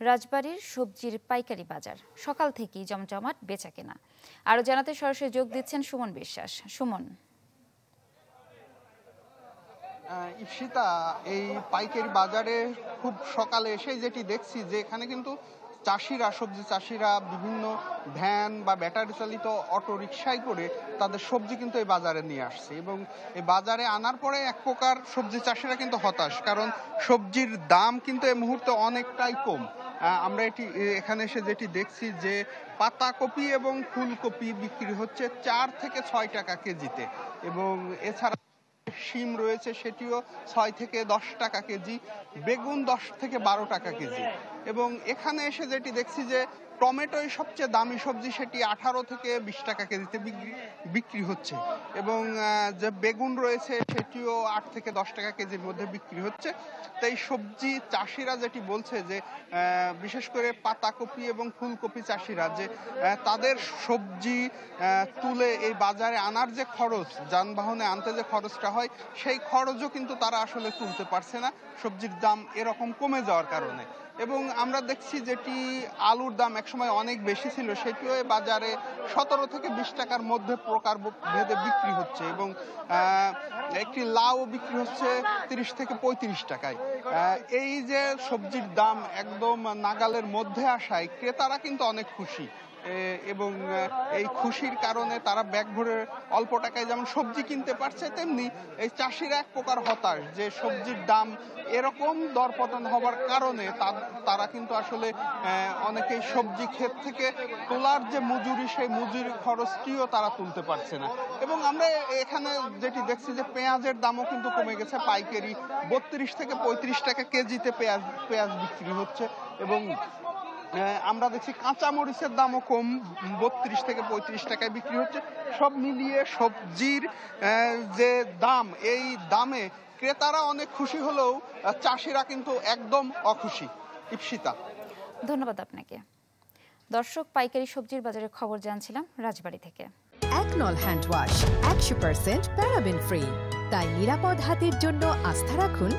রাজবাড়ীর সবজির পাইকারি বাজার সকাল থেকেই জমজমাট বেচাকেনা। আরো জানাতে সরাসরি যোগ দিচ্ছেন সুমন বিশ্বাস। সুমন, ইপসিতা, এই পাইকারি বাজারে খুব সকালে এসে যেটি দেখছি যে এখানে কিন্তু সবজি চাষিরা বিভিন্ন ভ্যান বা ব্যাটারি চালিত অটো রিকশায় করে তাদের সবজি কিন্তু এই বাজারে নিয়ে আসছে এবং এই বাজারে আনার পরে এক প্রকার সবজি চাষিরা কিন্তু হতাশ, কারণ সবজির দাম কিন্তু এই মুহূর্তে অনেকটাই কম। আমরা এখানে এসে যেটি দেখছি যে পাতাকপি এবং ফুলকপি বিক্রি হচ্ছে 4 থেকে 6 টাকা কেজিতে, এবং এছাড়া শিম রয়েছে, সেটিও 6 থেকে 10 টাকা কেজি, বেগুন 10 থেকে 12 টাকা কেজি। এবং এখানে এসে যেটি দেখছি যে টমেটোই সবচেয়ে দামি সবজি, সেটি 18 থেকে 20 টাকা কেজিতে বিক্রি হচ্ছে, এবং যে বেগুন রয়েছে সেটিও 8 থেকে 10 টাকা কেজির মধ্যে বিক্রি হচ্ছে। তো এই সবজি চাষিরা যেটি বলছে যে বিশেষ করে পাতাকপি এবং ফুলকপি চাষিরা যে তাদের সবজি তুলে এই বাজারে আনার যে খরচ, যানবাহনে আনতে যে খরচটা হয়, সেই খরচও কিন্তু তারা আসলে তুলতে পারছে না সবজির দাম এরকম কমে যাওয়ার কারণে। এবং আমরা দেখছি যেটি আলুর দাম একসময় অনেক বেশি ছিল, সেটিও বাজারে 17 থেকে 20 টাকার মধ্যে প্রকার ভেদে বিক্রি হচ্ছে, এবং একটি লাউ বিক্রি হচ্ছে 30 থেকে 35 টাকায়। এই যে সবজির দাম একদম নাগালের মধ্যে আসায় ক্রেতারা কিন্তু অনেক খুশি, এবং এই খুশির কারণে তারা ব্যাগ ভরে অল্প টাকায় যেমন সবজি কিনতে পারছে, তেমনি এই চাষিরা এক প্রকার হতাশ যে সবজির দাম এরকম দরপতন হবার কারণে তারা কিন্তু আসলে অনেকেই সবজি ক্ষেত থেকে তোলার যে মজুরি, সেই মজুরি খরচটিও তারা তুলতে পারছে না। এবং আমরা এখানে যেটি দেখছি যে পেঁয়াজের দামও কিন্তু কমে গেছে, পাইকারি 32 থেকে 35 টাকা কেজিতে পেঁয়াজ বিক্রি হচ্ছে, এবং আমরা দেখছি কাঁচা মরিচের দামও কম, 32 থেকে 35 টাকায় বিক্রি হচ্ছে। সব মিলিয়ে সবজির যে দাম, এই দামে ক্রেতারা অনেক খুশি হলেও চাষিরা কিন্তু একদম অখুশি। ইপসিতা, ধন্যবাদ আপনাকে। দর্শক, পাইকারি সবজির বাজারের খবর জানছিলাম রাজবাড়ী থেকে। একনল হ্যান্ড ওয়াশ 100% প্যারাবেন ফ্রি, তাই নিরাপদ হাতের জন্য আস্থা রাখুন